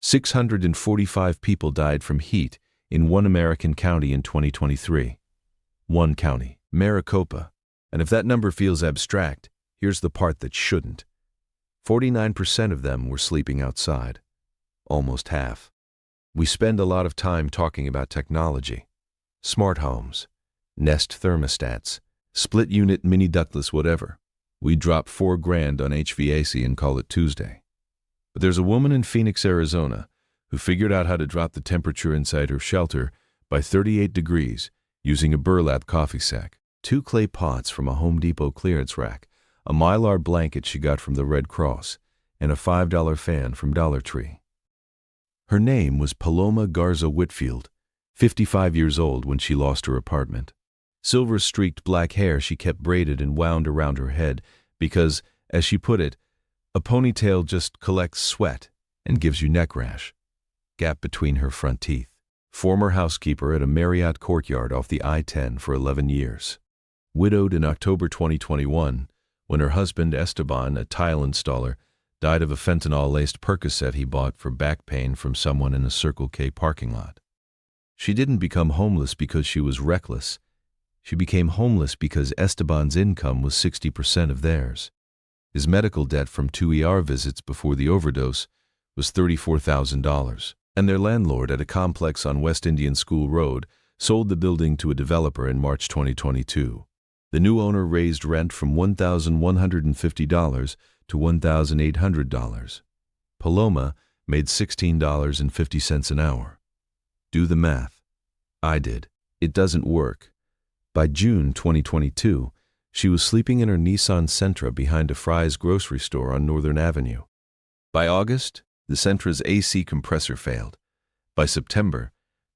645 people died from heat in one American county in 2023. One county, Maricopa. And if that number feels abstract, here's the part that shouldn't. 49% of them were sleeping outside. Almost half. We spend a lot of time talking about technology. Smart homes, Nest thermostats, split unit mini ductless whatever. We drop $4,000 on HVAC and call it Tuesday. But there's a woman in Phoenix, Arizona, who figured out how to drop the temperature inside her shelter by 38 degrees using a burlap coffee sack, 2 clay pots from a Home Depot clearance rack, a Mylar blanket she got from the Red Cross, and a $5 fan from Dollar Tree. Her name was Paloma Garza Whitfield, 55 years old when she lost her apartment. Silver-streaked black hair she kept braided and wound around her head because, as she put it, a ponytail just collects sweat and gives you neck rash. Gap between her front teeth. Former housekeeper at a Marriott Courtyard off the I-10 for 11 years. Widowed in October 2021 when her husband Esteban, a tile installer, died of a fentanyl-laced Percocet he bought for back pain from someone in a Circle K parking lot. She didn't become homeless because she was reckless. She became homeless because Esteban's income was 60% of theirs. His medical debt from 2 ER visits before the overdose was $34,000, and their landlord at a complex on West Indian School Road sold the building to a developer in March 2022. The new owner raised rent from $1,150 to $1,800. Paloma made $16.50 an hour. Do the math. I did. It doesn't work. By June 2022, she was sleeping in her Nissan Sentra behind a Fry's grocery store on Northern Avenue. By August, the Sentra's AC compressor failed. By September,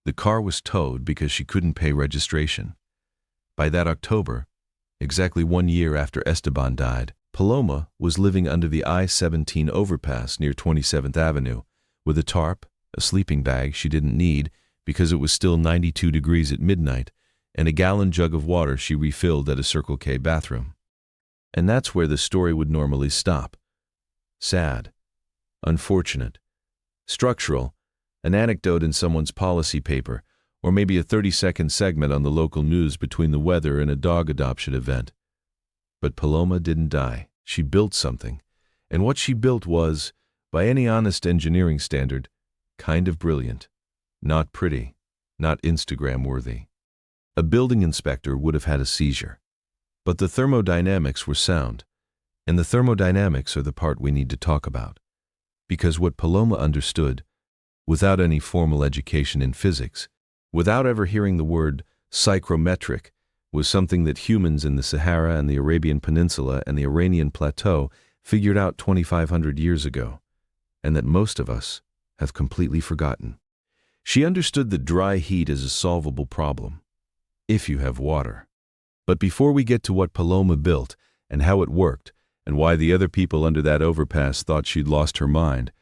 the car was towed because she couldn't pay registration. By that October, exactly 1 year after Esteban died, Paloma was living under the I-17 overpass near 27th Avenue with a tarp, a sleeping bag she didn't need because it was still 92 degrees at midnight, and a gallon jug of water she refilled at a Circle K bathroom. And that's where the story would normally stop. Sad. Unfortunate. Structural. An anecdote in someone's policy paper, or maybe a 30-second segment on the local news between the weather and a dog adoption event. But Paloma didn't die. She built something. And what she built was, by any honest engineering standard, kind of brilliant. Not pretty. Not Instagram-worthy. A building inspector would have had a seizure. But the thermodynamics were sound, and the thermodynamics are the part we need to talk about. Because what Paloma understood, without any formal education in physics, without ever hearing the word psychrometric, was something that humans in the Sahara and the Arabian Peninsula and the Iranian Plateau figured out 2,500 years ago, and that most of us have completely forgotten. She understood that dry heat is a solvable problem. If you have water. But before we get to what Paloma built and how it worked and why the other people under that overpass thought she'd lost her mind,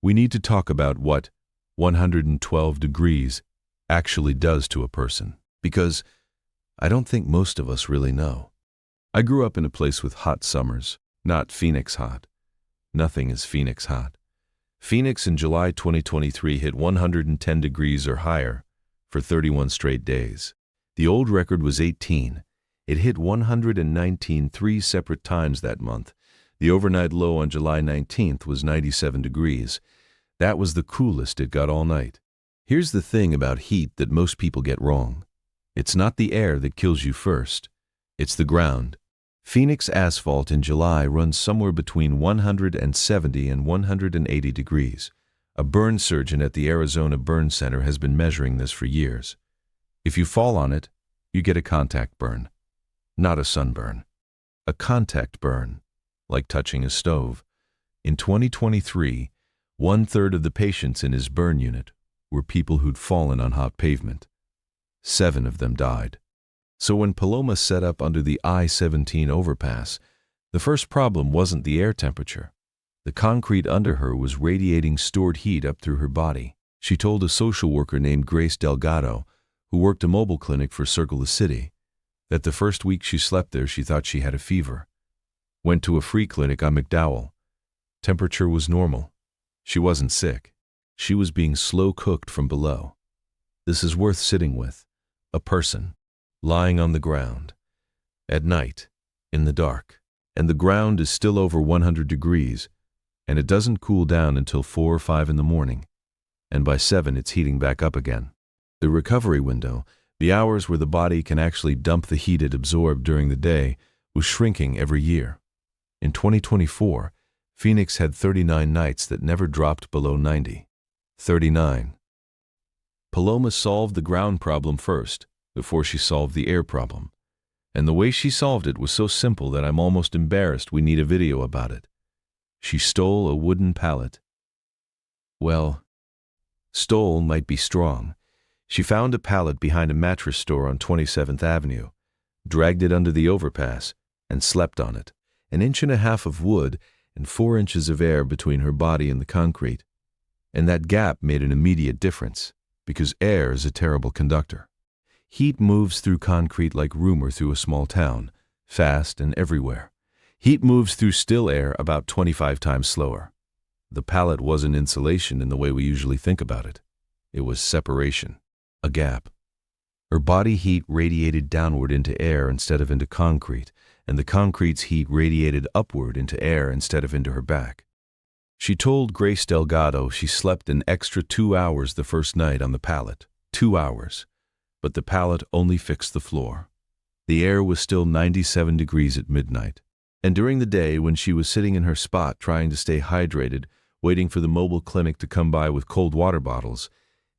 we need to talk about what 112 degrees actually does to a person. Because I don't think most of us really know. I grew up in a place with hot summers, not Phoenix hot. Nothing is Phoenix hot. Phoenix in July 2023 hit 110 degrees or higher for 31 straight days. The old record was 18. It hit 119 3 separate times that month. The overnight low on July 19th was 97 degrees. That was the coolest it got all night. Here's the thing about heat that most people get wrong. It's not the air that kills you first. It's the ground. Phoenix asphalt in July runs somewhere between 170 and 180 degrees. A burn surgeon at the Arizona Burn Center has been measuring this for years. If you fall on it, you get a contact burn. Not a sunburn. A contact burn, like touching a stove. In 2023, 1/3 of the patients in his burn unit were people who'd fallen on hot pavement. 7 of them died. So when Paloma set up under the I-17 overpass, the first problem wasn't the air temperature. The concrete under her was radiating stored heat up through her body. She told a social worker named Grace Delgado, who worked a mobile clinic for Circle the City, that the first week she slept there she thought she had a fever. Went to a free clinic on McDowell. Temperature was normal. She wasn't sick. She was being slow cooked from below. This is worth sitting with. A person, lying on the ground, at night, in the dark, and the ground is still over 100 degrees, and it doesn't cool down until 4 or 5 in the morning, and by 7 it's heating back up again. The recovery window, the hours where the body can actually dump the heat it absorbed during the day, was shrinking every year. In 2024, Phoenix had 39 nights that never dropped below 90. 39. Paloma solved the ground problem first, before she solved the air problem. And the way she solved it was so simple that I'm almost embarrassed we need a video about it. She stole a wooden pallet. Well, stole might be strong. She found a pallet behind a mattress store on 27th Avenue, dragged it under the overpass, and slept on it. 1.5 inches of wood and 4 inches of air between her body and the concrete. And that gap made an immediate difference, because air is a terrible conductor. Heat moves through concrete like rumor through a small town, fast and everywhere. Heat moves through still air about 25 times slower. The pallet wasn't insulation in the way we usually think about it. It was separation, a gap. Her body heat radiated downward into air instead of into concrete, and the concrete's heat radiated upward into air instead of into her back. She told Grace Delgado she slept an extra 2 hours the first night on the pallet. 2 hours. But the pallet only fixed the floor. The air was still 97 degrees at midnight. And during the day, when she was sitting in her spot trying to stay hydrated, waiting for the mobile clinic to come by with cold water bottles,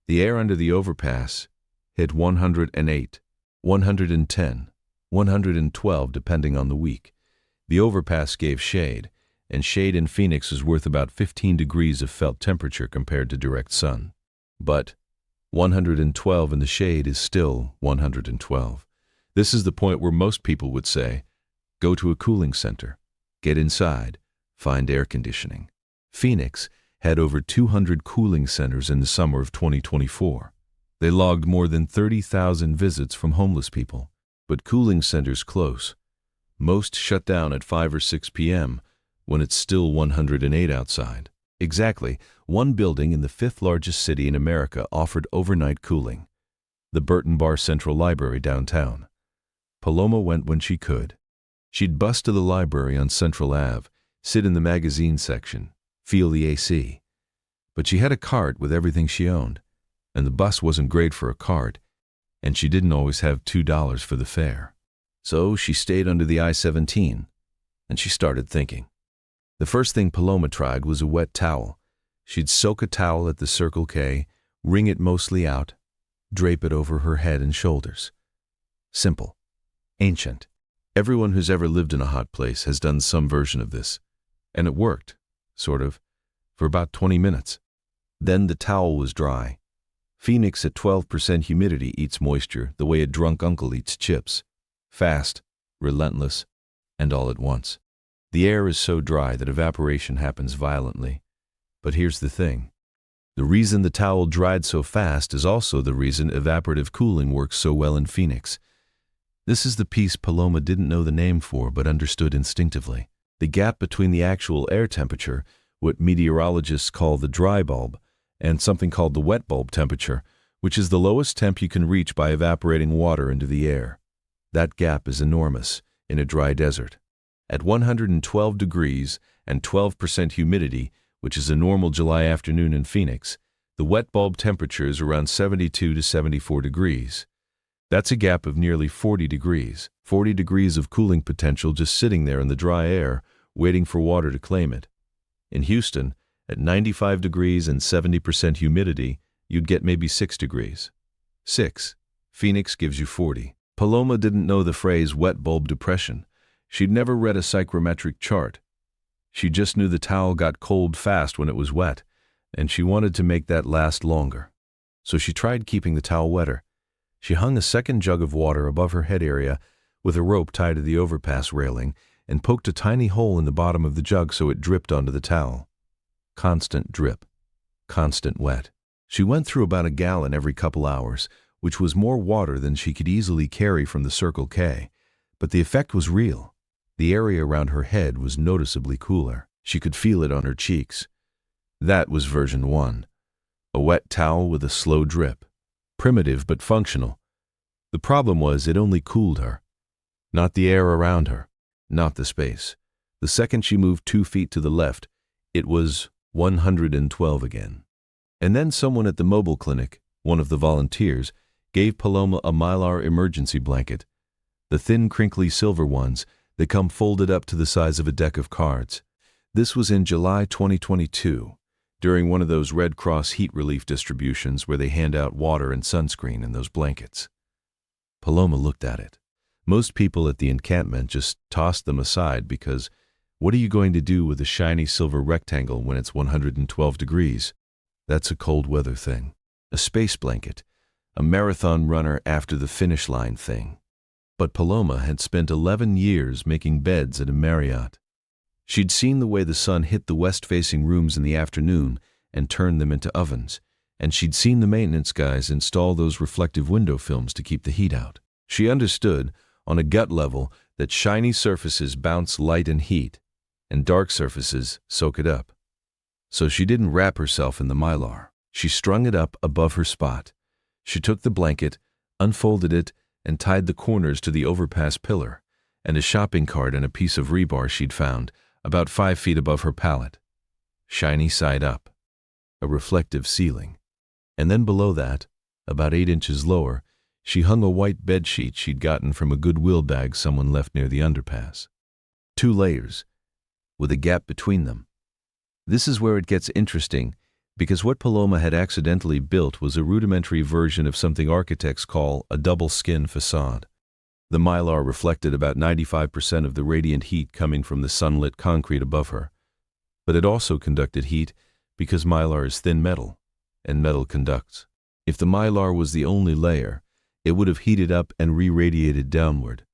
the air under the overpass hit 108, 110, 112 depending on the week. The overpass gave shade, and shade in Phoenix is worth about 15 degrees of felt temperature compared to direct sun. But 112 in the shade is still 112. This is the point where most people would say, go to a cooling center, get inside, find air conditioning. Phoenix had over 200 cooling centers in the summer of 2024. They logged more than 30,000 visits from homeless people. But cooling centers close. Most shut down at 5 or 6 p.m. when it's still 108 outside. Exactly, one building in the 5th largest city in America offered overnight cooling, the Burton Bar Central Library downtown. Paloma went when she could. She'd bus to the library on Central Ave, sit in the magazine section, feel the AC. But she had a cart with everything she owned, and the bus wasn't great for a cart, and she didn't always have $2 for the fare. So she stayed under the I-17, and she started thinking. The first thing Paloma tried was a wet towel. She'd soak a towel at the Circle K, wring it mostly out, drape it over her head and shoulders. Simple. Ancient. Everyone who's ever lived in a hot place has done some version of this. And it worked, sort of, for about 20 minutes. Then the towel was dry. Phoenix at 12% humidity eats moisture the way a drunk uncle eats chips. Fast, relentless, and all at once. The air is so dry that evaporation happens violently. But here's the thing. The reason the towel dried so fast is also the reason evaporative cooling works so well in Phoenix. This is the piece Paloma didn't know the name for but understood instinctively. The gap between the actual air temperature, what meteorologists call the dry bulb, and something called the wet bulb temperature, which is the lowest temp you can reach by evaporating water into the air. That gap is enormous in a dry desert. At 112 degrees and 12% humidity, which is a normal July afternoon in Phoenix, the wet bulb temperature is around 72 to 74 degrees. That's a gap of nearly 40 degrees. 40 degrees of cooling potential just sitting there in the dry air, waiting for water to claim it. In Houston, at 95 degrees and 70% humidity, you'd get maybe 6 degrees. 6. Phoenix gives you 40. Paloma didn't know the phrase wet bulb depression. She'd never read a psychrometric chart. She just knew the towel got cold fast when it was wet, and she wanted to make that last longer. So she tried keeping the towel wetter. She hung a second jug of water above her head area with a rope tied to the overpass railing and poked a tiny hole in the bottom of the jug so it dripped onto the towel. Constant drip. Constant wet. She went through about a gallon every couple hours, which was more water than she could easily carry from the Circle K. But the effect was real. The area around her head was noticeably cooler. She could feel it on her cheeks. That was version 1. A wet towel with a slow drip. Primitive but functional. The problem was it only cooled her. Not the air around her. Not the space. The second she moved 2 feet to the left, it was 112 again. And then someone at the mobile clinic, one of the volunteers, gave Paloma a Mylar emergency blanket. The thin, crinkly silver ones that come folded up to the size of a deck of cards. This was in July 2022, during one of those Red Cross heat relief distributions where they hand out water and sunscreen in those blankets. Paloma looked at it. Most people at the encampment just tossed them aside because what are you going to do with a shiny silver rectangle when it's 112 degrees? That's a cold weather thing. A space blanket. A marathon runner after the finish line thing. But Paloma had spent 11 years making beds at a Marriott. She'd seen the way the sun hit the west-facing rooms in the afternoon and turned them into ovens, and she'd seen the maintenance guys install those reflective window films to keep the heat out. She understood, on a gut level, that shiny surfaces bounce light and heat, and dark surfaces soak it up. So she didn't wrap herself in the Mylar. She strung it up above her spot. She took the blanket, unfolded it, and tied the corners to the overpass pillar, and a shopping cart and a piece of rebar she'd found, about 5 feet above her pallet. Shiny side up. A reflective ceiling. And then below that, about 8 inches lower, she hung a white bedsheet she'd gotten from a Goodwill bag someone left near the underpass. 2 layers, with a gap between them. This is where it gets interesting, because what Paloma had accidentally built was a rudimentary version of something architects call a double-skin facade. The Mylar reflected about 95% of the radiant heat coming from the sunlit concrete above her. But it also conducted heat because Mylar is thin metal, and metal conducts. If the Mylar was the only layer, it would have heated up and re-radiated downward.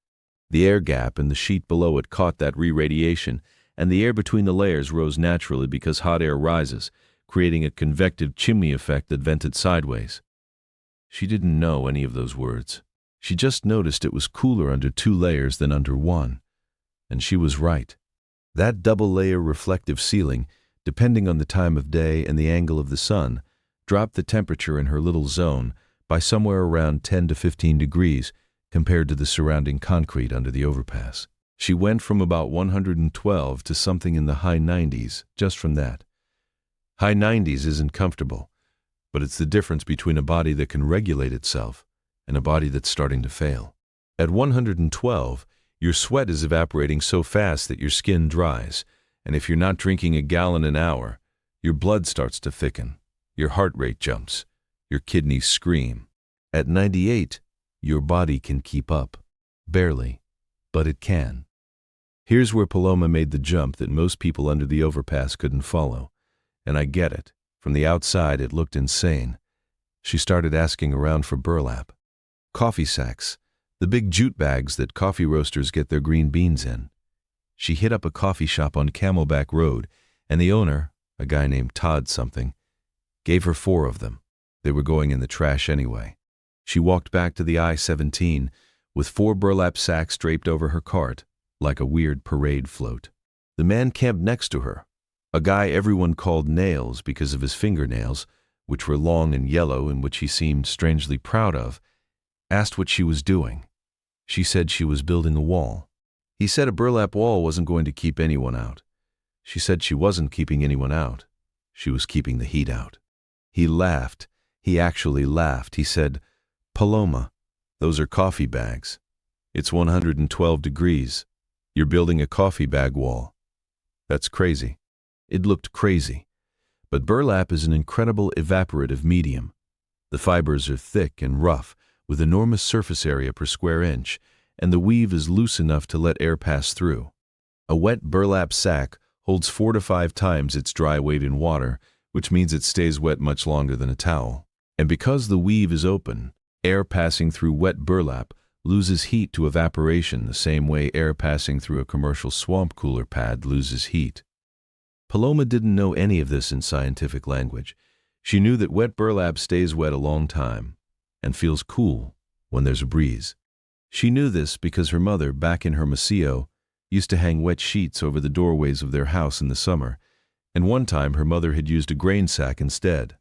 The air gap in the sheet below it caught that re-radiation, and the air between the layers rose naturally because hot air rises, creating a convective chimney effect that vented sideways. She didn't know any of those words. She just noticed it was cooler under 2 layers than under 1. And she was right. That double-layer reflective ceiling, depending on the time of day and the angle of the sun, dropped the temperature in her little zone by somewhere around 10 to 15 degrees compared to the surrounding concrete under the overpass. She went from about 112 to something in the high 90s just from that. High 90s isn't comfortable, but it's the difference between a body that can regulate itself and a body that's starting to fail. At 112, your sweat is evaporating so fast that your skin dries, and if you're not drinking a gallon an hour, your blood starts to thicken, your heart rate jumps, your kidneys scream. At 98, your body can keep up. Barely, but it can. Here's where Paloma made the jump that most people under the overpass couldn't follow. And I get it. From the outside, it looked insane. She started asking around for burlap. Coffee sacks, the big jute bags that coffee roasters get their green beans in. She hit up a coffee shop on Camelback Road, and the owner, a guy named Todd something, gave her 4 of them. They were going in the trash anyway. She walked back to the I-17 with 4 burlap sacks draped over her cart, like a weird parade float. The man camped next to her, a guy everyone called Nails because of his fingernails, which were long and yellow and which he seemed strangely proud of, asked what she was doing. She said she was building a wall. He said a burlap wall wasn't going to keep anyone out. She said she wasn't keeping anyone out. She was keeping the heat out. He laughed. He actually laughed. He said, "Paloma, those are coffee bags. It's 112 degrees. You're building a coffee bag wall. That's crazy." It looked crazy. But burlap is an incredible evaporative medium. The fibers are thick and rough, with enormous surface area per square inch, and the weave is loose enough to let air pass through. A wet burlap sack holds 4 to 5 times its dry weight in water, which means it stays wet much longer than a towel. And because the weave is open, air passing through wet burlap loses heat to evaporation the same way air passing through a commercial swamp cooler pad loses heat. Paloma didn't know any of this in scientific language. She knew that wet burlap stays wet a long time and feels cool when there's a breeze. She knew this because her mother, back in Hermosillo, used to hang wet sheets over the doorways of their house in the summer, and one time her mother had used a grain sack instead.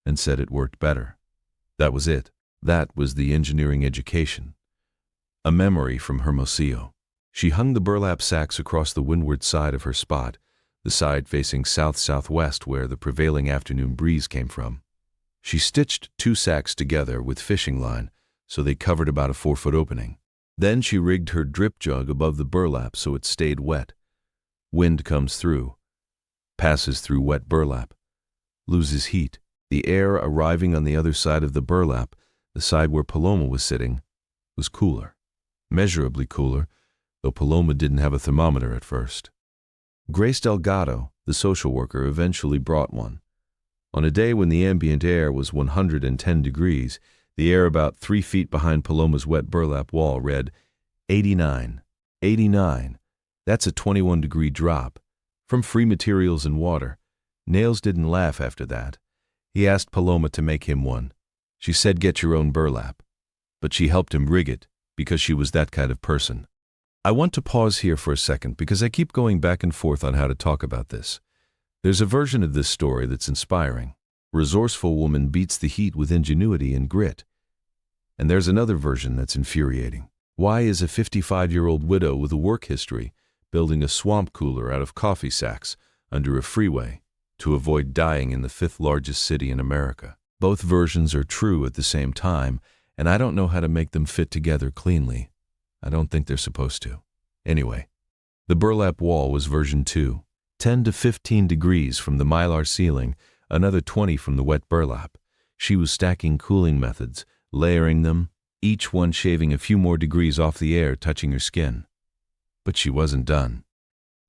and said it worked better. That was it. That was the engineering education. A memory from Hermosillo. She hung the burlap sacks across the windward side of her spot, the side facing south-southwest where the prevailing afternoon breeze came from. She stitched 2 sacks together with fishing line so they covered about a 4-foot opening. Then she rigged her drip jug above the burlap so it stayed wet. Wind comes through, passes through wet burlap, loses heat. The air arriving on the other side of the burlap, the side where Paloma was sitting, was cooler. Measurably cooler, though Paloma didn't have a thermometer at first. Grace Delgado, the social worker, eventually brought one. On a day when the ambient air was 110 degrees, the air about 3 feet behind Paloma's wet burlap wall read 89. 89. That's a 21-degree drop. From free materials and water. Nails didn't laugh after that. He asked Paloma to make him one. She said get your own burlap. But she helped him rig it, because she was that kind of person. I want to pause here for a second because I keep going back and forth on how to talk about this. There's a version of this story that's inspiring. A resourceful woman beats the heat with ingenuity and grit. And there's another version that's infuriating. Why is a 55-year-old widow with a work history building a swamp cooler out of coffee sacks under a freeway to avoid dying in the 5th largest city in America? Both versions are true at the same time, and I don't know how to make them fit together cleanly. I don't think they're supposed to. Anyway, the burlap wall was version 2. 10 to 15 degrees from the mylar ceiling, another 20 from the wet burlap. She was stacking cooling methods, layering them, each one shaving a few more degrees off the air touching her skin. But she wasn't done.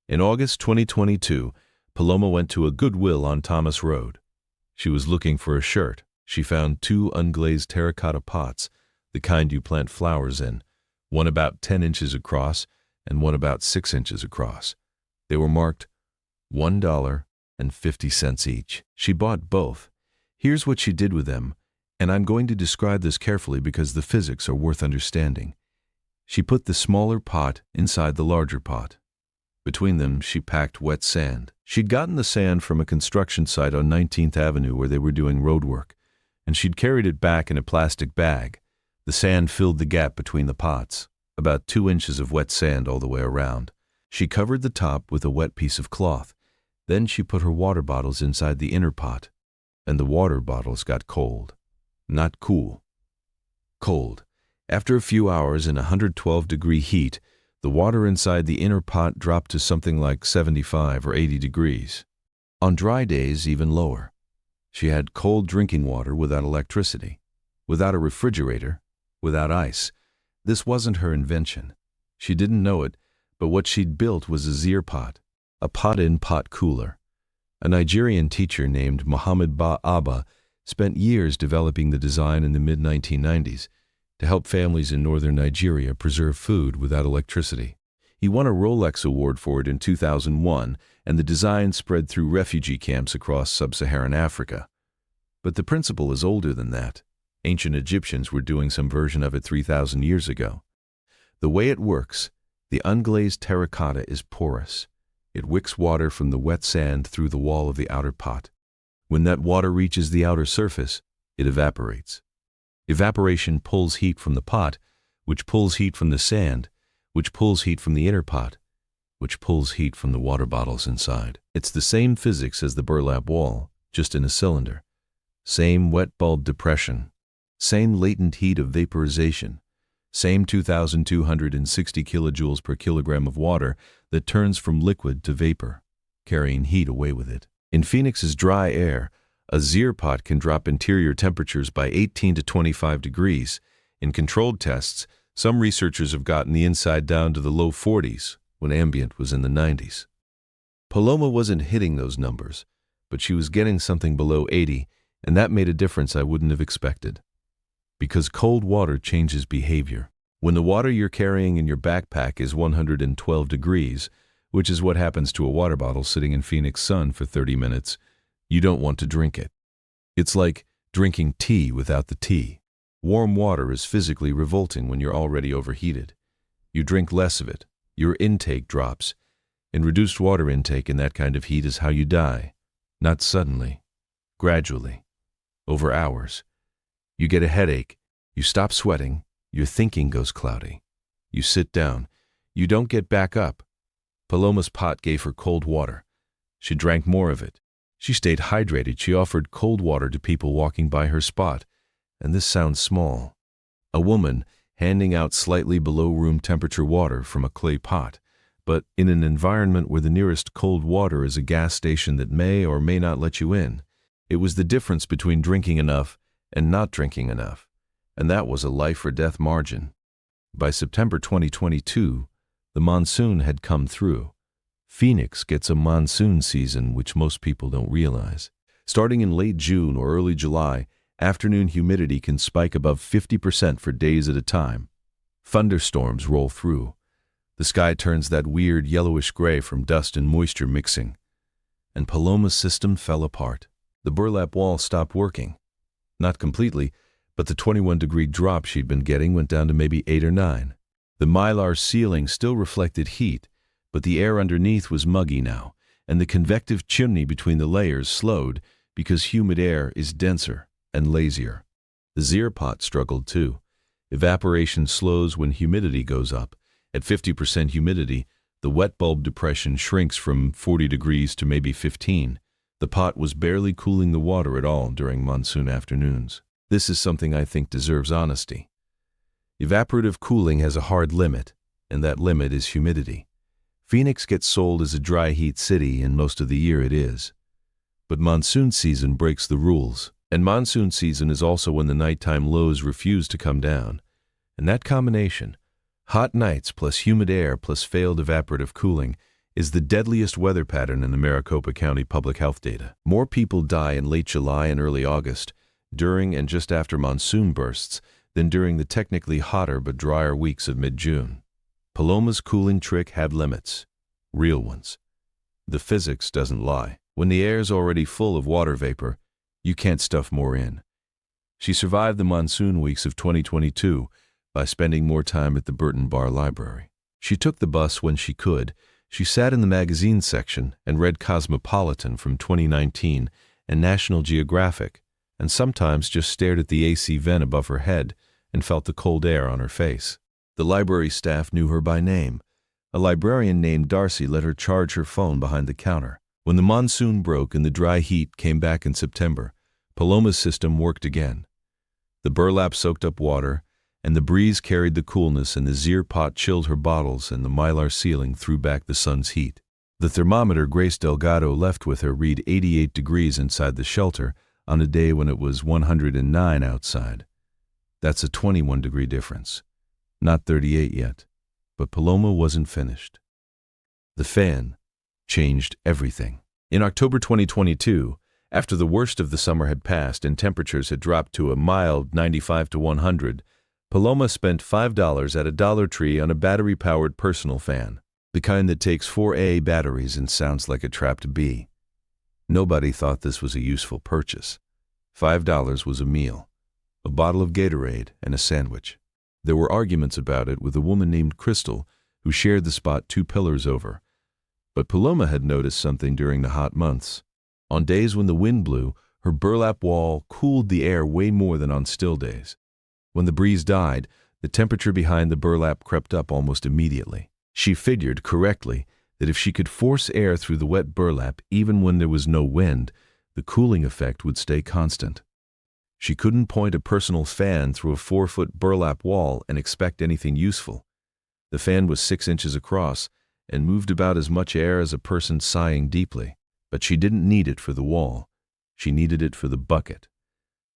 In August 2022, Paloma went to a Goodwill on Thomas Road. She was looking for a shirt. She found 2 unglazed terracotta pots, the kind you plant flowers in, one about 10 inches across and one about 6 inches across. They were marked $1.50 each. She bought both. Here's what she did with them, and I'm going to describe this carefully because the physics are worth understanding. She put the smaller pot inside the larger pot. Between them, she packed wet sand. She'd gotten the sand from a construction site on 19th Avenue where they were doing road work, and she'd carried it back in a plastic bag. The sand filled the gap between the pots, about 2 inches of wet sand all the way around. She covered the top with a wet piece of cloth. Then she put her water bottles inside the inner pot, and the water bottles got cold. Not cool. Cold. After a few hours in 112-degree heat, the water inside the inner pot dropped to something like 75 or 80 degrees. On dry days, even lower. She had cold drinking water without electricity, without a refrigerator, without ice. This wasn't her invention. She didn't know it, but what she'd built was a Zir pot, a pot-in-pot cooler. A Nigerian teacher named Muhammad Ba Abba spent years developing the design in the mid-1990s to help families in northern Nigeria preserve food without electricity. He won a Rolex Award for it in 2001, and the design spread through refugee camps across sub-Saharan Africa. But the principle is older than that. Ancient Egyptians were doing some version of it 3,000 years ago. The way it works, the unglazed terracotta is porous. It wicks water from the wet sand through the wall of the outer pot. When that water reaches the outer surface, it evaporates. Evaporation pulls heat from the pot, which pulls heat from the sand, which pulls heat from the inner pot, which pulls heat from the water bottles inside. It's the same physics as the burlap wall, just in a cylinder. Same wet bulb depression. Same latent heat of vaporization. Same 2,260 kilojoules per kilogram of water that turns from liquid to vapor, carrying heat away with it. In Phoenix's dry air, a Zir pot can drop interior temperatures by 18 to 25 degrees. In controlled tests, some researchers have gotten the inside down to the low 40s, when ambient was in the 90s. Paloma wasn't hitting those numbers, but she was getting something below 80, and that made a difference I wouldn't have expected. Because cold water changes behavior. When the water you're carrying in your backpack is 112 degrees, which is what happens to a water bottle sitting in Phoenix sun for 30 minutes, you don't want to drink it. It's like drinking tea without the tea. Warm water is physically revolting when you're already overheated. You drink less of it. Your intake drops. And reduced water intake in that kind of heat is how you die. Not suddenly. Gradually. over hours. You get a headache, you stop sweating, your thinking goes cloudy. You sit down, you don't get back up. Paloma's pot gave her cold water. She drank more of it. She stayed hydrated. She offered cold water to people walking by her spot. And this sounds small. A woman handing out slightly below room temperature water from a clay pot, but in an environment where the nearest cold water is a gas station that may or may not let you in. It was the difference between drinking enough and not drinking enough, and that was a life or death margin. By September 2022, the monsoon had come through. Phoenix gets a monsoon season which most people don't realize. Starting in late June or early July, afternoon humidity can spike above 50% for days at a time. Thunderstorms roll through. The sky turns that weird yellowish gray from dust and moisture mixing. And Paloma's system fell apart. The burlap wall stopped working. Not completely, but the 21-degree drop she'd been getting went down to maybe 8 or 9. The mylar ceiling still reflected heat, but the air underneath was muggy now, and the convective chimney between the layers slowed because humid air is denser and lazier. The Zier pot struggled too. Evaporation slows when humidity goes up. At 50% humidity, the wet bulb depression shrinks from 40 degrees to maybe 15. The pot was barely cooling the water at all during monsoon afternoons. This is something I think deserves honesty. Evaporative cooling has a hard limit, and that limit is humidity. Phoenix gets sold as a dry heat city, and most of the year it is. But monsoon season breaks the rules, and monsoon season is also when the nighttime lows refuse to come down. And that combination, hot nights plus humid air plus failed evaporative cooling, is the deadliest weather pattern in the Maricopa County public health data. More people die in late July and early August, during and just after monsoon bursts, than during the technically hotter but drier weeks of mid-June. Paloma's cooling trick had limits, real ones. The physics doesn't lie. When the air's already full of water vapor, you can't stuff more in. She survived the monsoon weeks of 2022 by spending more time at the Burton Bar Library. She took the bus when she could. She sat in the magazine section and read Cosmopolitan from 2019 and National Geographic, and sometimes just stared at the AC vent above her head and felt the cold air on her face. The library staff knew her by name. A librarian named Darcy let her charge her phone behind the counter. When the monsoon broke and the dry heat came back in September, Paloma's system worked again. The burlap soaked up water, and the breeze carried the coolness, and the Zier pot chilled her bottles, and the mylar ceiling threw back the sun's heat. The thermometer Grace Delgado left with her read 88 degrees inside the shelter on a day when it was 109 outside. That's a 21-degree difference. Not 38 yet, but Paloma wasn't finished. The fan changed everything. In October 2022, after the worst of the summer had passed and temperatures had dropped to a mild 95 to 100, Paloma spent $5 at a Dollar Tree on a battery-powered personal fan, the kind that takes 4A batteries and sounds like a trapped bee. Nobody thought this was a useful purchase. $5 was a meal, a bottle of Gatorade, and a sandwich. There were arguments about it with a woman named Crystal, who shared the spot 2 pillars over. But Paloma had noticed something during the hot months. On days when the wind blew, her burlap wall cooled the air way more than on still days. When the breeze died, the temperature behind the burlap crept up almost immediately. She figured correctly that if she could force air through the wet burlap even when there was no wind, the cooling effect would stay constant. She couldn't point a personal fan through a 4-foot burlap wall and expect anything useful. The fan was 6 inches across and moved about as much air as a person sighing deeply. But she didn't need it for the wall. She needed it for the bucket.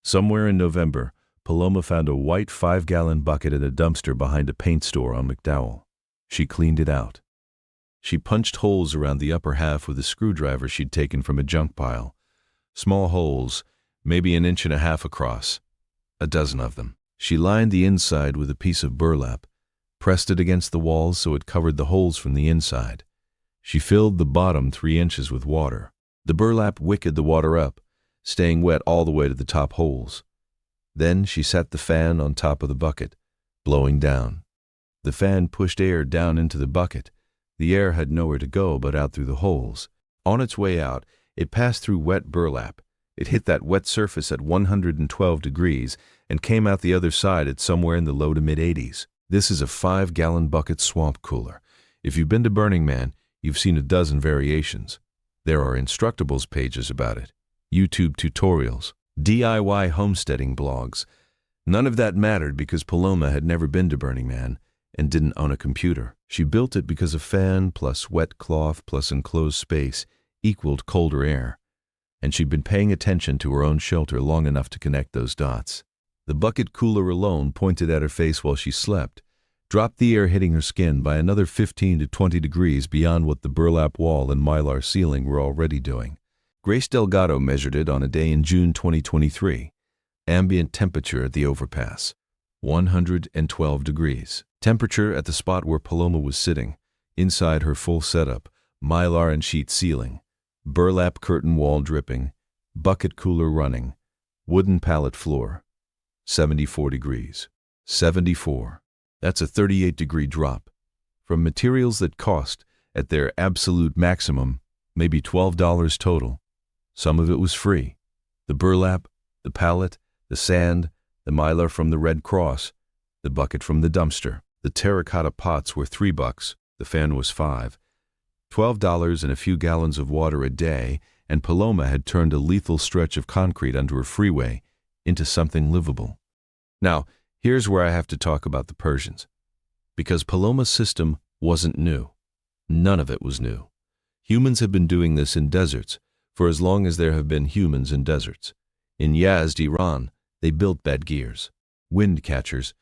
Somewhere in November, Paloma found a white 5-gallon bucket in a dumpster behind a paint store on McDowell. She cleaned it out. She punched holes around the upper half with a screwdriver she'd taken from a junk pile. Small holes, maybe 1.5 inches across. A dozen of them. She lined the inside with a piece of burlap, pressed it against the walls so it covered the holes from the inside. She filled the bottom 3 inches with water. The burlap wicked the water up, staying wet all the way to the top holes. Then she set the fan on top of the bucket, blowing down. The fan pushed air down into the bucket. The air had nowhere to go but out through the holes. On its way out, it passed through wet burlap, It hit that wet surface at 112 degrees and came out the other side at somewhere in the low to mid-80s. This is a 5-gallon bucket swamp cooler. If you've been to Burning Man, you've seen a dozen variations. There are Instructables pages about it, YouTube tutorials, DIY homesteading blogs. None of that mattered because Paloma had never been to Burning Man and didn't own a computer. She built it because a fan plus wet cloth plus enclosed space equaled colder air, and she'd been paying attention to her own shelter long enough to connect those dots. The bucket cooler alone, pointed at her face while she slept, dropped the air hitting her skin by another 15 to 20 degrees beyond what the burlap wall and mylar ceiling were already doing. Grace Delgado measured it on a day in June 2023. Ambient temperature at the overpass, 112 degrees. Temperature at the spot where Paloma was sitting, inside her full setup, mylar and sheet ceiling, burlap curtain wall dripping, bucket cooler running, wooden pallet floor, 74 degrees. 74. That's a 38-degree drop. From materials that cost, at their absolute maximum, maybe $12 total. Some of it was free. The burlap, the pallet, the sand, the mylar from the Red Cross, the bucket from the dumpster. The terracotta pots were $3, the fan was $5. $12 and a few gallons of water a day, and Paloma had turned a lethal stretch of concrete under a freeway into something livable. Now, here's where I have to talk about the Persians. Because Paloma's system wasn't new. None of it was new. Humans have been doing this in deserts for as long as there have been humans in deserts. In Yazd, Iran, they built bed gears, wind catchers,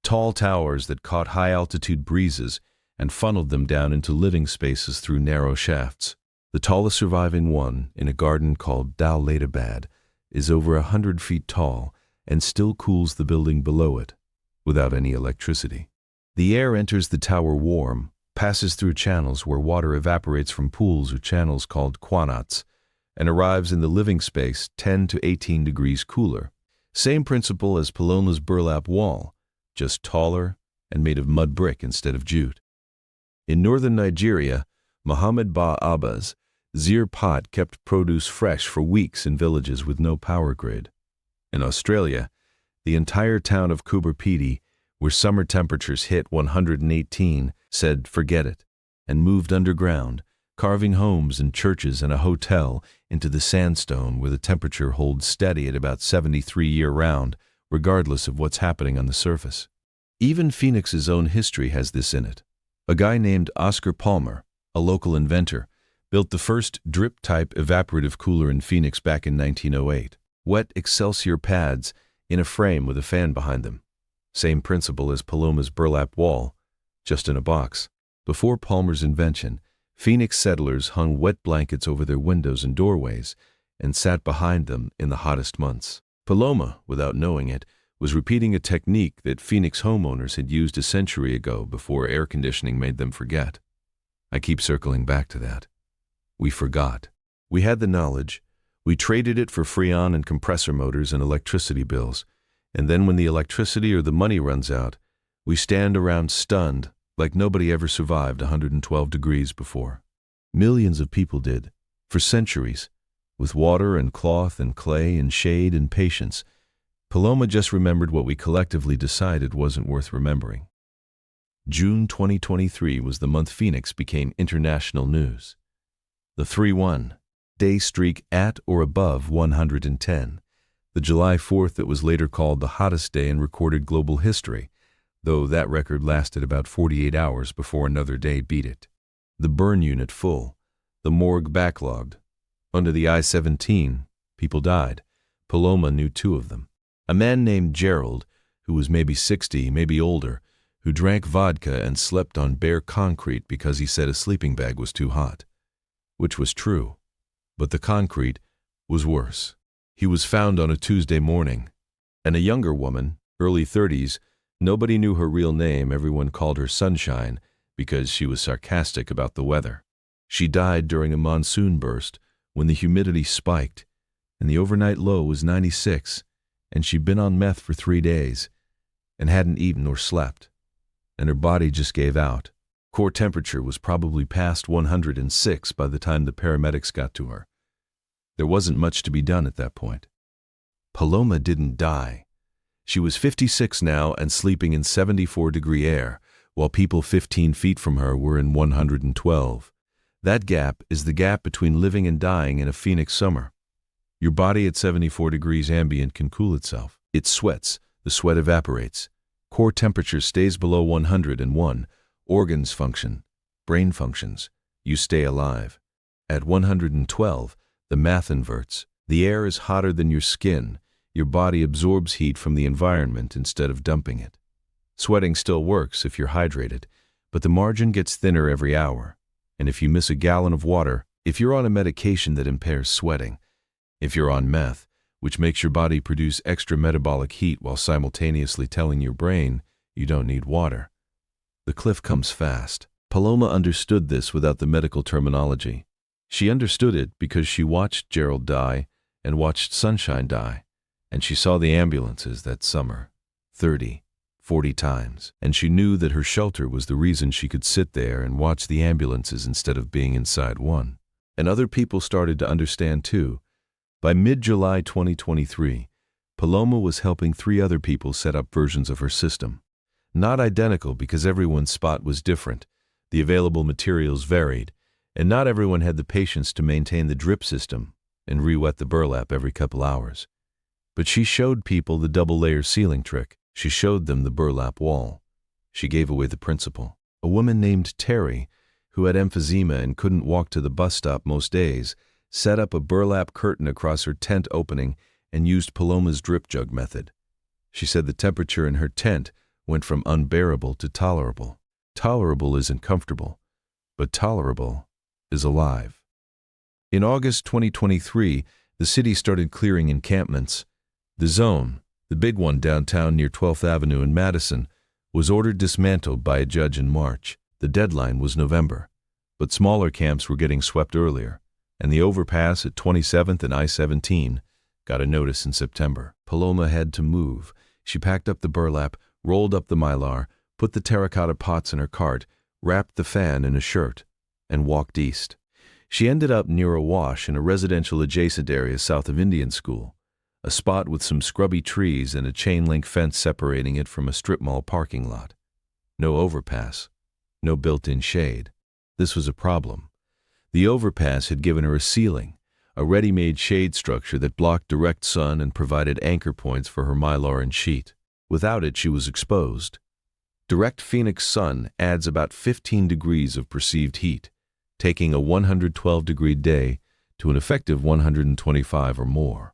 tall towers that caught high-altitude breezes and funneled them down into living spaces through narrow shafts. The tallest surviving one, in a garden called Lethality, is over 100 feet tall and still cools the building below it, without any electricity. The air enters the tower warm, passes through channels where water evaporates from pools or channels called qanats, and arrives in the living space 10 to 18 degrees cooler. Same principle as Paloma's burlap wall, just taller and made of mud brick instead of jute. In northern Nigeria, Muhammad Ba Abba's Zir pot kept produce fresh for weeks in villages with no power grid. In Australia, the entire town of Coober where summer temperatures hit 118, said forget it, and moved underground, carving homes and churches and a hotel into the sandstone where the temperature holds steady at about 73 year-round, regardless of what's happening on the surface. Even Phoenix's own history has this in it. A guy named Oscar Palmer, a local inventor, built the first drip-type evaporative cooler in Phoenix back in 1908. Wet Excelsior pads in a frame with a fan behind them. Same principle as Paloma's burlap wall, just in a box. Before Palmer's invention, Phoenix settlers hung wet blankets over their windows and doorways and sat behind them in the hottest months. Paloma, without knowing it, was repeating a technique that Phoenix homeowners had used a century ago before air conditioning made them forget. I keep circling back to that. We forgot. We had the knowledge. We traded it for Freon and compressor motors and electricity bills. And then when the electricity or the money runs out, we stand around stunned like nobody ever survived 112 degrees before. Millions of people did, for centuries, with water and cloth and clay and shade and patience. Paloma just remembered what we collectively decided wasn't worth remembering. June 2023 was the month Phoenix became international news. The 3-1 day streak at or above 110. The July 4th that was later called the hottest day in recorded global history, though that record lasted about 48 hours before another day beat it. The burn unit full, the morgue backlogged. Under the I-17, people died. Paloma knew 2 of them. A man named Gerald, who was maybe 60, maybe older, who drank vodka and slept on bare concrete because he said a sleeping bag was too hot. Which was true, but the concrete was worse. He was found on a Tuesday morning. And a younger woman, early 30s, nobody knew her real name, everyone called her Sunshine because she was sarcastic about the weather. She died during a monsoon burst when the humidity spiked, and the overnight low was 96, and she'd been on meth for 3 days, and hadn't eaten or slept, and her body just gave out. Core temperature was probably past 106 by the time the paramedics got to her. There wasn't much to be done at that point. Paloma didn't die. She was 56 now and sleeping in 74-degree air, while people 15 feet from her were in 112. That gap is the gap between living and dying in a Phoenix summer. Your body at 74 degrees ambient can cool itself. It sweats, the sweat evaporates. Core temperature stays below 101. Organs function, brain functions. You stay alive. At 112, the math inverts. The air is hotter than your skin. Your body absorbs heat from the environment instead of dumping it. Sweating still works if you're hydrated, but the margin gets thinner every hour. And if you miss a gallon of water, if you're on a medication that impairs sweating, if you're on meth, which makes your body produce extra metabolic heat while simultaneously telling your brain you don't need water, the cliff comes fast. Paloma understood this without the medical terminology. She understood it because she watched Gerald die and watched Sunshine die, and she saw the ambulances that summer, 30, 40 times, and she knew that her shelter was the reason she could sit there and watch the ambulances instead of being inside one. And other people started to understand too. By mid-July 2023, Paloma was helping 3 other people set up versions of her system. Not identical because everyone's spot was different, the available materials varied, and not everyone had the patience to maintain the drip system and re-wet the burlap every couple hours. But she showed people the double-layer ceiling trick. She showed them the burlap wall. She gave away the principle. A woman named Terry, who had emphysema and couldn't walk to the bus stop most days, set up a burlap curtain across her tent opening and used Paloma's drip jug method. She said the temperature in her tent went from unbearable to tolerable. Tolerable isn't comfortable, but tolerable is alive. In August 2023, the city started clearing encampments. The Zone, the big one downtown near 12th Avenue in Madison, was ordered dismantled by a judge in March. The deadline was November, but smaller camps were getting swept earlier, and the overpass at 27th and I-17 got a notice in September. Paloma had to move. She packed up the burlap, rolled up the mylar, put the terracotta pots in her cart, wrapped the fan in a shirt, and walked east. She ended up near a wash in a residential adjacent area south of Indian School, a spot with some scrubby trees and a chain-link fence separating it from a strip mall parking lot. No overpass, no built-in shade. This was a problem. The overpass had given her a ceiling, a ready-made shade structure that blocked direct sun and provided anchor points for her mylar and sheet. Without it, she was exposed. Direct Phoenix sun adds about 15 degrees of perceived heat, taking a 112-degree day to an effective 125 or more.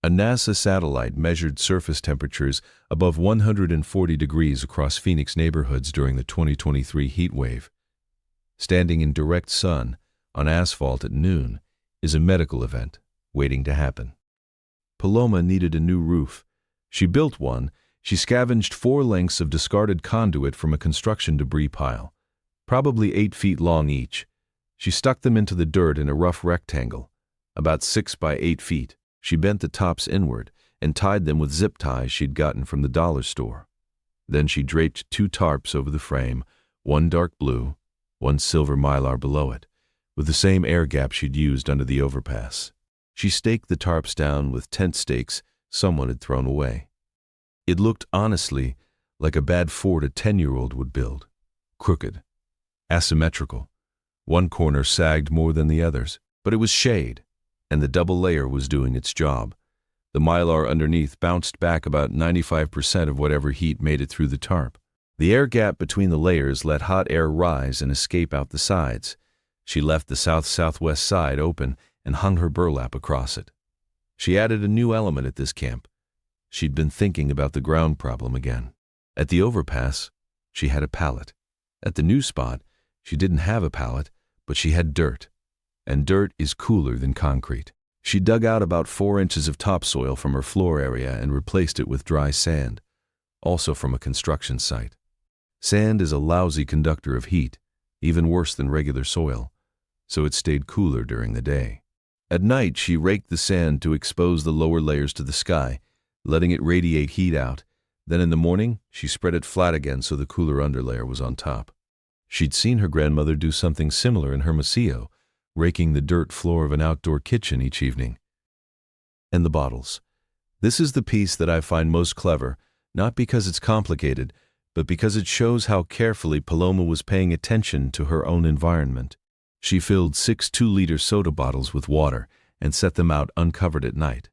A NASA satellite measured surface temperatures above 140 degrees across Phoenix neighborhoods during the 2023 heat wave. Standing in direct sun on asphalt at noon is a medical event waiting to happen. Paloma needed a new roof. She built one. She scavenged 4 lengths of discarded conduit from a construction debris pile, probably 8 feet long each. She stuck them into the dirt in a rough rectangle, about 6 by 8 feet. She bent the tops inward and tied them with zip ties she'd gotten from the dollar store. Then she draped 2 tarps over the frame, one dark blue, one silver mylar below it, with the same air gap she'd used under the overpass. She staked the tarps down with tent stakes someone had thrown away. It looked honestly like a bad fort a 10-year-old would build. Crooked, asymmetrical. One corner sagged more than the others, but it was shade, and the double layer was doing its job. The mylar underneath bounced back about 95% of whatever heat made it through the tarp. The air gap between the layers let hot air rise and escape out the sides. She left the south-southwest side open and hung her burlap across it. She added a new element at this camp. She'd been thinking about the ground problem again. At the overpass, she had a pallet. At the new spot, she didn't have a pallet, but she had dirt. And dirt is cooler than concrete. She dug out about 4 inches of topsoil from her floor area and replaced it with dry sand, also from a construction site. Sand is a lousy conductor of heat, even worse than regular soil, so it stayed cooler during the day. At night, she raked the sand to expose the lower layers to the sky, letting it radiate heat out. Then in the morning, she spread it flat again so the cooler underlayer was on top. She'd seen her grandmother do something similar in Hermosillo, raking the dirt floor of an outdoor kitchen each evening. And the bottles. This is the piece that I find most clever, not because it's complicated, but because it shows how carefully Paloma was paying attention to her own environment. She filled 6 2-liter soda bottles with water and set them out uncovered at night.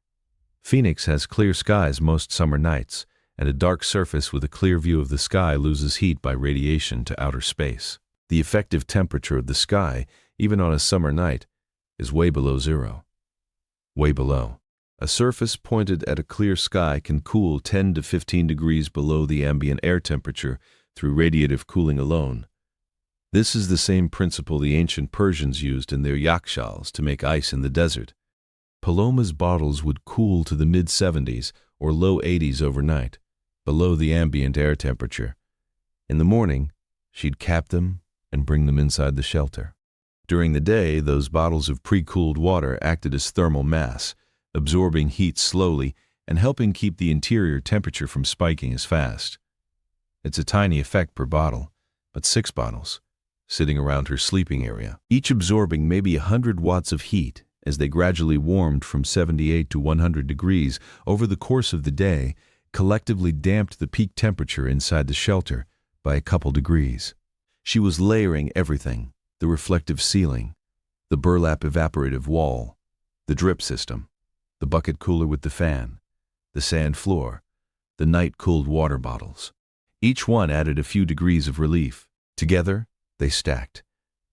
Phoenix has clear skies most summer nights, and a dark surface with a clear view of the sky loses heat by radiation to outer space. The effective temperature of the sky, even on a summer night, is way below zero. Way below. A surface pointed at a clear sky can cool 10 to 15 degrees below the ambient air temperature through radiative cooling alone. This is the same principle the ancient Persians used in their yakshals to make ice in the desert. Paloma's bottles would cool to the mid-70s or low 80s overnight, below the ambient air temperature. In the morning, she'd cap them and bring them inside the shelter. During the day, those bottles of pre-cooled water acted as thermal mass, absorbing heat slowly and helping keep the interior temperature from spiking as fast. It's a tiny effect per bottle, but 6 bottles, sitting around her sleeping area, each absorbing maybe 100 watts of heat as they gradually warmed from 78 to 100 degrees over the course of the day, collectively damped the peak temperature inside the shelter by a couple degrees. She was layering everything: the reflective ceiling, the burlap evaporative wall, the drip system, the bucket cooler with the fan, the sand floor, the night-cooled water bottles. Each one added a few degrees of relief. Together, they stacked.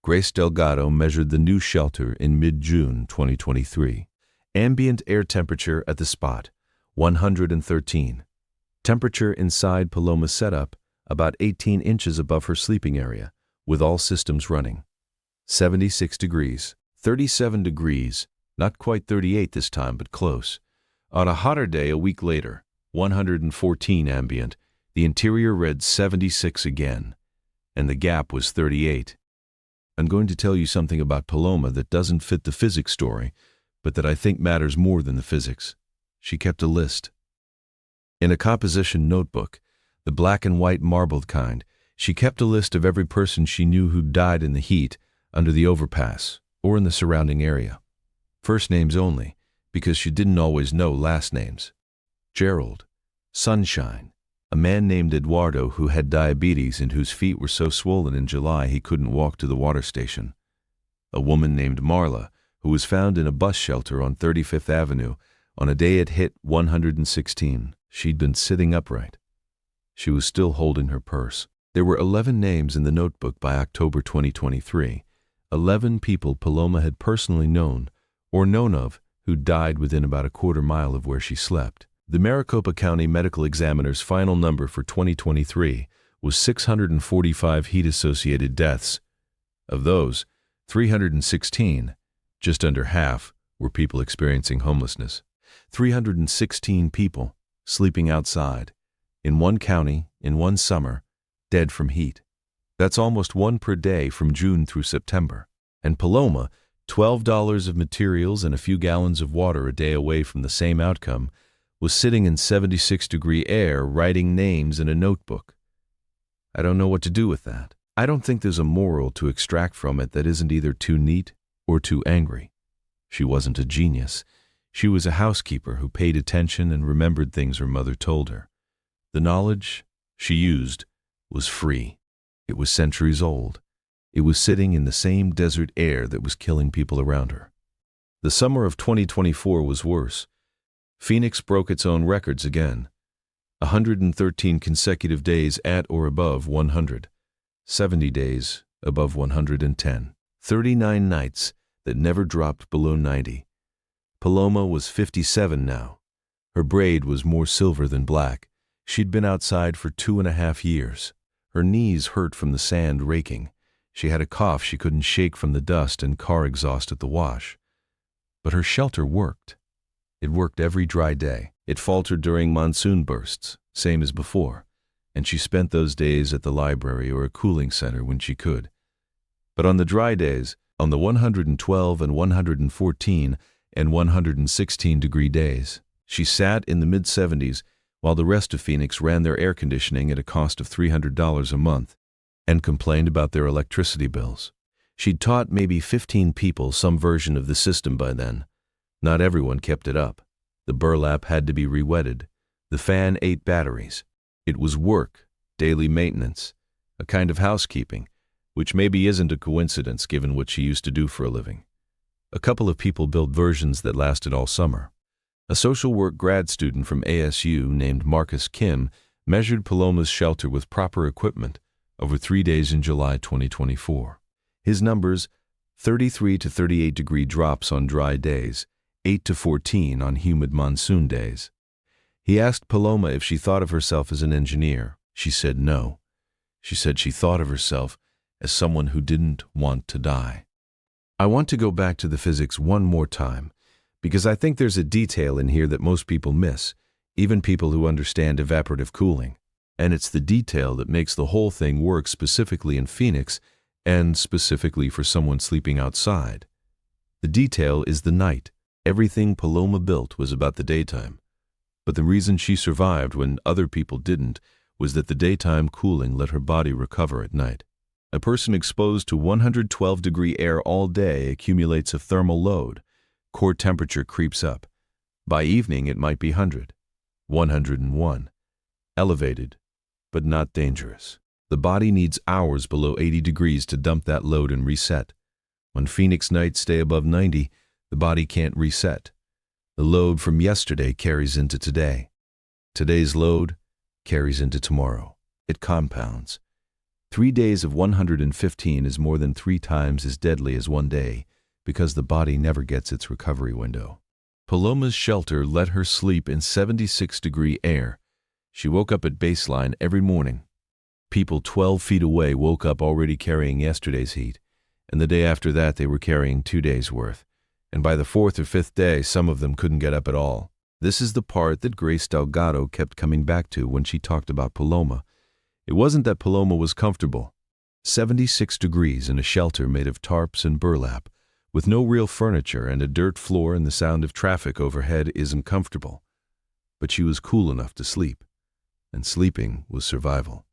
Grace Delgado measured the new shelter in mid-June 2023. Ambient air temperature at the spot, 113. Temperature inside Paloma's setup, about 18 inches above her sleeping area, with all systems running. 76 degrees, 37 degrees, not quite 38 this time, but close. On a hotter day a week later, 114 ambient, the interior read 76 again, and the gap was 38. I'm going to tell you something about Paloma that doesn't fit the physics story, but that I think matters more than the physics. She kept a list. In a composition notebook, the black and white marbled kind, she kept a list of every person she knew who died in the heat, under the overpass, or in the surrounding area. First names only, because she didn't always know last names. Gerald, Sunshine, a man named Eduardo who had diabetes and whose feet were so swollen in July he couldn't walk to the water station. A woman named Marla, who was found in a bus shelter on 35th Avenue on a day it hit 116. She'd been sitting upright. She was still holding her purse. There were 11 names in the notebook by October 2023, 11 people Paloma had personally known or known of who died within about a quarter mile of where she slept. The Maricopa County Medical Examiner's final number for 2023 was 645 heat-associated deaths. Of those, 316, just under half, were people experiencing homelessness. 316 people sleeping outside, in one county, in one summer, dead from heat. That's almost 1 per day from June through September. And Paloma, $12 of materials and a few gallons of water a day away from the same outcome, was sitting in 76-degree air writing names in a notebook. I don't know what to do with that. I don't think there's a moral to extract from it that isn't either too neat or too angry. She wasn't a genius. She was a housekeeper who paid attention and remembered things her mother told her. The knowledge she used was free. It was centuries old. It was sitting in the same desert air that was killing people around her. The summer of 2024 was worse. Phoenix broke its own records again. 113 consecutive days at or above 100. 70 days above 110. 39 nights that never dropped below 90. Paloma was 57 now. Her braid was more silver than black. She'd been outside for 2.5 years. Her knees hurt from the sand raking. She had a cough she couldn't shake from the dust and car exhaust at the wash. But her shelter worked. It worked every dry day. It faltered during monsoon bursts, same as before, and she spent those days at the library or a cooling center when she could. But on the dry days, on the 112 and 114 and 116-degree days, she sat in the mid-70s while the rest of Phoenix ran their air conditioning at a cost of $300 a month and complained about their electricity bills. She'd taught maybe 15 people some version of the system by then. Not everyone kept it up. The burlap had to be re-wetted. The fan ate batteries. It was work, daily maintenance, a kind of housekeeping, which maybe isn't a coincidence given what she used to do for a living. A couple of people built versions that lasted all summer. A social work grad student from ASU named Marcus Kim measured Paloma's shelter with proper equipment over 3 days in July 2024. His numbers: 33 to 38 degree drops on dry days, 8 to 14 on humid monsoon days. He asked Paloma if she thought of herself as an engineer. She said no. She said she thought of herself as someone who didn't want to die. I want to go back to the physics one more time, because I think there's a detail in here that most people miss, even people who understand evaporative cooling. And it's the detail that makes the whole thing work specifically in Phoenix and specifically for someone sleeping outside. The detail is the night. Everything Paloma built was about the daytime. But the reason she survived when other people didn't was that the daytime cooling let her body recover at night. A person exposed to 112-degree air all day accumulates a thermal load. Core temperature creeps up. By evening, it might be 100, 101. Elevated, but not dangerous. The body needs hours below 80 degrees to dump that load and reset. When Phoenix nights stay above 90, the body can't reset. The load from yesterday carries into today. Today's load carries into tomorrow. It compounds. 3 days of 115 is more than 3 times as deadly as 1 day because the body never gets its recovery window. Paloma's shelter let her sleep in 76-degree air. She woke up at baseline every morning. People 12 feet away woke up already carrying yesterday's heat, and the day after that they were carrying 2 days' worth. And by the 4th or 5th day, some of them couldn't get up at all. This is the part that Grace Delgado kept coming back to when she talked about Paloma. It wasn't that Paloma was comfortable. 76 degrees in a shelter made of tarps and burlap, with no real furniture and a dirt floor and the sound of traffic overhead isn't comfortable. But she was cool enough to sleep, and sleeping was survival.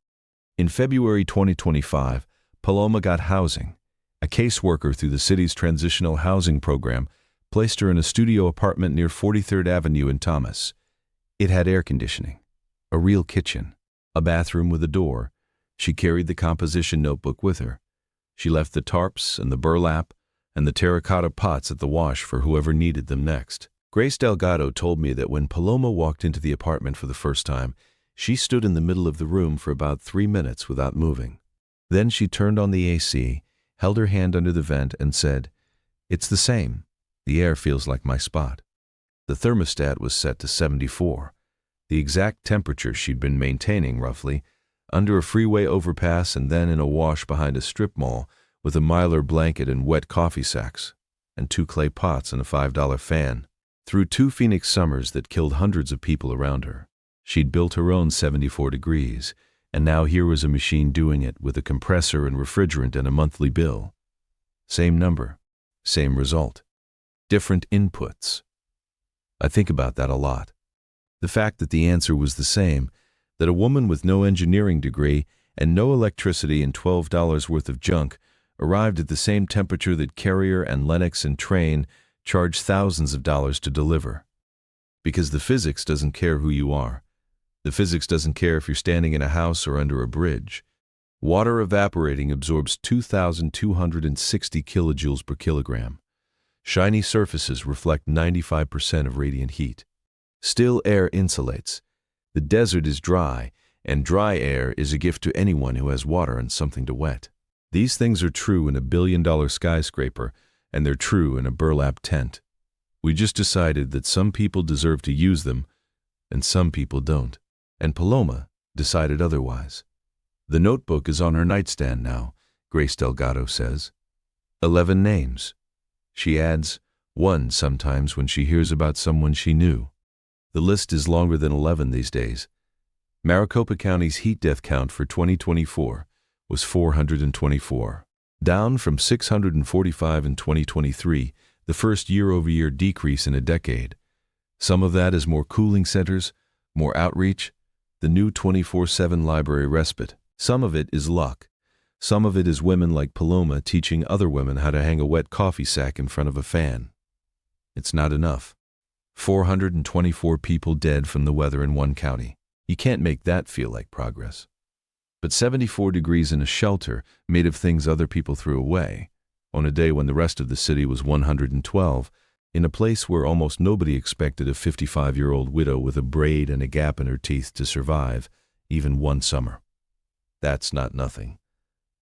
In February 2025, Paloma got housing. A caseworker through the city's transitional housing program placed her in a studio apartment near 43rd Avenue in Thomas. It had air conditioning, a real kitchen, a bathroom with a door. She carried the composition notebook with her. She left the tarps and the burlap and the terracotta pots at the wash for whoever needed them next. Grace Delgado told me that when Paloma walked into the apartment for the first time, she stood in the middle of the room for about 3 minutes without moving. Then she turned on the AC, held her hand under the vent, and said, "It's the same. The air feels like my spot." The thermostat was set to 74, the exact temperature she'd been maintaining roughly, under a freeway overpass and then in a wash behind a strip mall with a Mylar blanket and wet coffee sacks, and 2 clay pots and a $5 fan. Through 2 Phoenix summers that killed hundreds of people around her, she'd built her own 74 degrees, and now here was a machine doing it with a compressor and refrigerant and a monthly bill. Same number, same result. Different inputs. I think about that a lot. The fact that the answer was the same, that a woman with no engineering degree and no electricity and $12 worth of junk arrived at the same temperature that Carrier and Lennox and Train charged thousands of dollars to deliver. Because the physics doesn't care who you are. The physics doesn't care if you're standing in a house or under a bridge. Water evaporating absorbs 2,260 kilojoules per kilogram. Shiny surfaces reflect 95% of radiant heat. Still air insulates. The desert is dry, and dry air is a gift to anyone who has water and something to wet. These things are true in a billion-dollar skyscraper, and they're true in a burlap tent. We just decided that some people deserve to use them, and some people don't. And Paloma decided otherwise. The notebook is on her nightstand now, Grace Delgado says. 11 names. She adds 1 sometimes when she hears about someone she knew. The list is longer than 11 these days. Maricopa County's heat death count for 2024 was 424, down from 645 in 2023, the first year-over-year decrease in a decade. Some of that is more cooling centers, more outreach, the new 24/7 library respite. Some of it is luck. Some of it is women like Paloma teaching other women how to hang a wet coffee sack in front of a fan. It's not enough. 424 people dead from the weather in one county. You can't make that feel like progress. But 74 degrees in a shelter made of things other people threw away, on a day when the rest of the city was 112, in a place where almost nobody expected a 55-year-old widow with a braid and a gap in her teeth to survive even one summer. That's not nothing.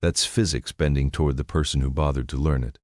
That's physics bending toward the person who bothered to learn it.